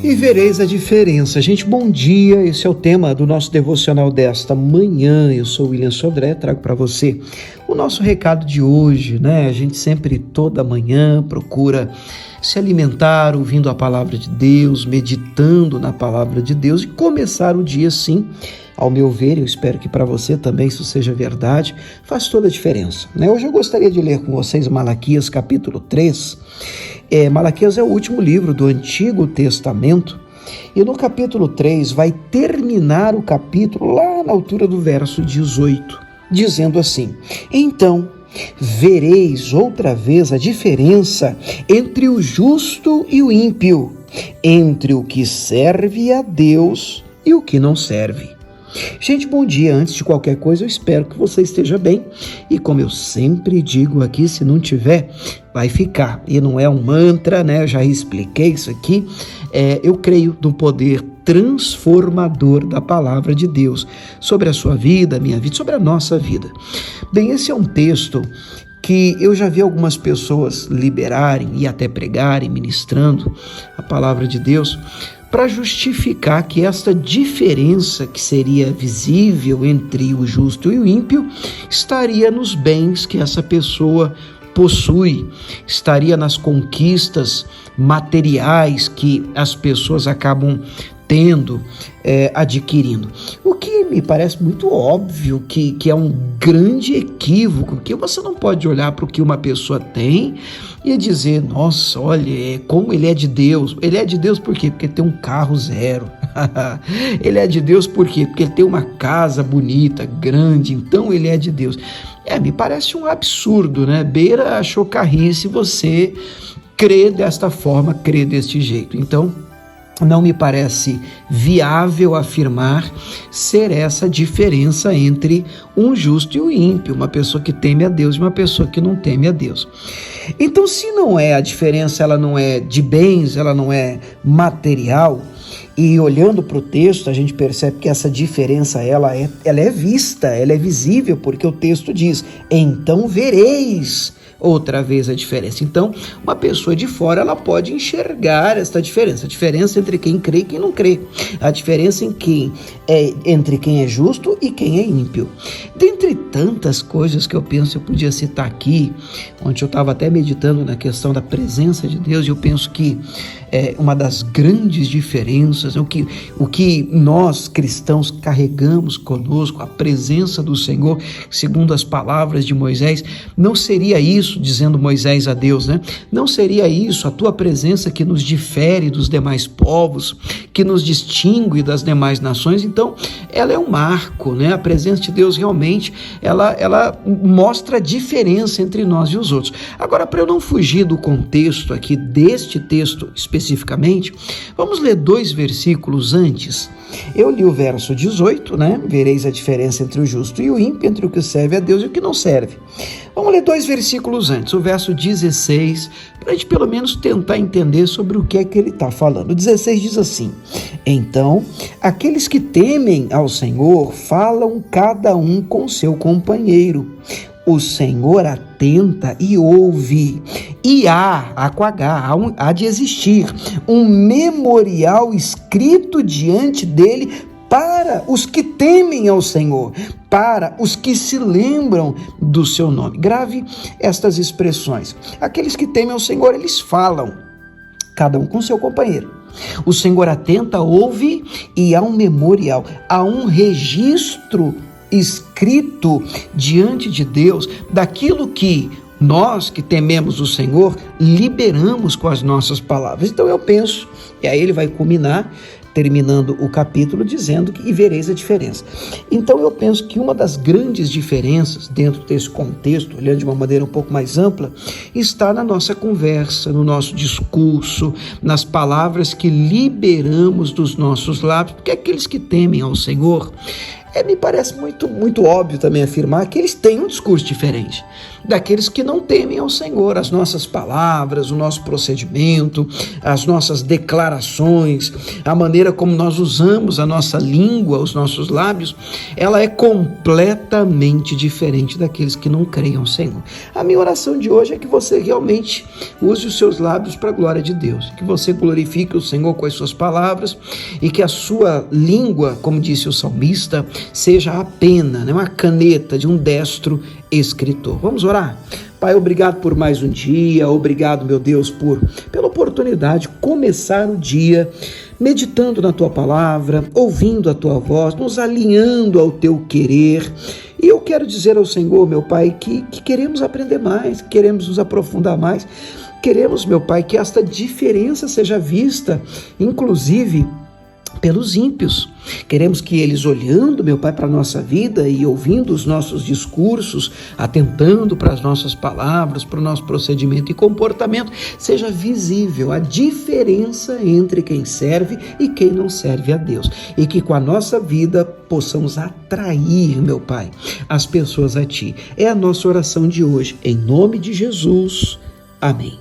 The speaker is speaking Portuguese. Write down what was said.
E vereis a diferença. Gente, bom dia. Esse é o tema do nosso devocional desta manhã. Eu sou o William Sodré, trago para você o nosso recado de hoje, né? A gente sempre, toda manhã, procura se alimentar ouvindo a palavra de Deus, meditando na palavra de Deus e começar o dia assim. Ao meu ver, eu espero que para você também isso seja verdade, faz toda a diferença, né? Hoje eu gostaria de ler com vocês Malaquias capítulo 3. Malaquias é o último livro do Antigo Testamento e no capítulo 3 vai terminar o capítulo lá na altura do verso 18, dizendo assim: então vereis outra vez a diferença entre o justo e o ímpio, entre o que serve a Deus e o que não serve. Gente, bom dia. Antes de qualquer coisa, eu espero que você esteja bem. E como eu sempre digo aqui, se não tiver, vai ficar. E não é um mantra, né? Eu já expliquei isso aqui. Eu creio no poder transformador da palavra de Deus sobre a sua vida, a minha vida, sobre a nossa vida. Bem, esse é um texto que eu já vi algumas pessoas liberarem e até pregarem, ministrando a palavra de Deus, para justificar que esta diferença que seria visível entre o justo e o ímpio estaria nos bens que essa pessoa possui, estaria nas conquistas materiais que as pessoas acabam tendo, adquirindo. O que me parece muito óbvio que é um grande equívoco, que você não pode olhar para o que uma pessoa tem e dizer, nossa, olha, como ele é de Deus. Ele é de Deus por quê? Porque tem um carro zero. Ele é de Deus por quê? Porque ele tem uma casa bonita, grande, então ele é de Deus. Me parece um absurdo, né? Beira a chocarrice você crer desta forma, crer deste jeito. Então, não me parece viável afirmar ser essa diferença entre um justo e o ímpio, uma pessoa que teme a Deus e uma pessoa que não teme a Deus. Então, se não é a diferença, ela não é de bens, ela não é material, e olhando para o texto, a gente percebe que essa diferença ela é vista, ela é visível, porque o texto diz, então vereis outra vez a diferença. Então, uma pessoa de fora, ela pode enxergar esta diferença, a diferença entre quem crê e quem não crê, a diferença entre quem é justo e quem é ímpio. Dentre tantas coisas que eu penso, eu podia citar aqui, onde eu estava até meditando na questão da presença de Deus, e eu penso que uma das grandes diferenças, o que nós cristãos carregamos conosco, a presença do Senhor, segundo as palavras de Moisés, não seria isso, dizendo Moisés a Deus, né? Não seria isso, a tua presença que nos difere dos demais povos, que nos distingue das demais nações. Então, ela é um marco, né? A presença de Deus realmente, ela mostra a diferença entre nós e os outros. Agora, para eu não fugir do contexto aqui, deste texto especificamente, vamos ler 2 versículos antes. Eu li o verso 18, né? Vereis a diferença entre o justo e o ímpio, entre o que serve a Deus e o que não serve. Vamos ler 2 versículos antes, o verso 16, para a gente pelo menos tentar entender sobre o que é que ele está falando. O 16 diz assim: então, aqueles que temem ao Senhor falam cada um com seu companheiro. O Senhor atenta e ouve, e há de existir um memorial escrito diante dele para os que temem ao Senhor, para os que se lembram do seu nome. Grave estas expressões. Aqueles que temem ao Senhor, eles falam, cada um com seu companheiro. O Senhor atenta, ouve, e há um memorial, há um registro escrito diante de Deus daquilo que nós que tememos o Senhor liberamos com as nossas palavras. Então eu penso, e aí ele vai culminar terminando o capítulo dizendo que e vereis a diferença. Então eu penso que uma das grandes diferenças dentro desse contexto, olhando de uma maneira um pouco mais ampla, está na nossa conversa, no nosso discurso, nas palavras que liberamos dos nossos lábios, porque aqueles que temem ao Senhor, me parece muito óbvio também afirmar que eles têm um discurso diferente. daqueles que não temem ao Senhor. As nossas palavras, o nosso procedimento, as nossas declarações, a maneira como nós usamos a nossa língua, os nossos lábios, ela é completamente diferente daqueles que não creem ao Senhor. A minha oração de hoje é que você realmente use os seus lábios para a glória de Deus, que você glorifique o Senhor com as suas palavras e que a sua língua, como disse o salmista, seja a pena, uma caneta de um destro escritor. Vamos orar? Pai, obrigado por mais um dia, obrigado, meu Deus, pela oportunidade de começar o dia meditando na Tua palavra, ouvindo a Tua voz, nos alinhando ao Teu querer. E eu quero dizer ao Senhor, meu Pai, que queremos aprender mais, queremos nos aprofundar mais, queremos, meu Pai, que esta diferença seja vista, inclusive, pelos ímpios. Queremos que eles, olhando, meu Pai, para a nossa vida e ouvindo os nossos discursos, atentando para as nossas palavras, para o nosso procedimento e comportamento, seja visível a diferença entre quem serve e quem não serve a Deus. E que com a nossa vida possamos atrair, meu Pai, as pessoas a Ti. É a nossa oração de hoje. Em nome de Jesus. Amém.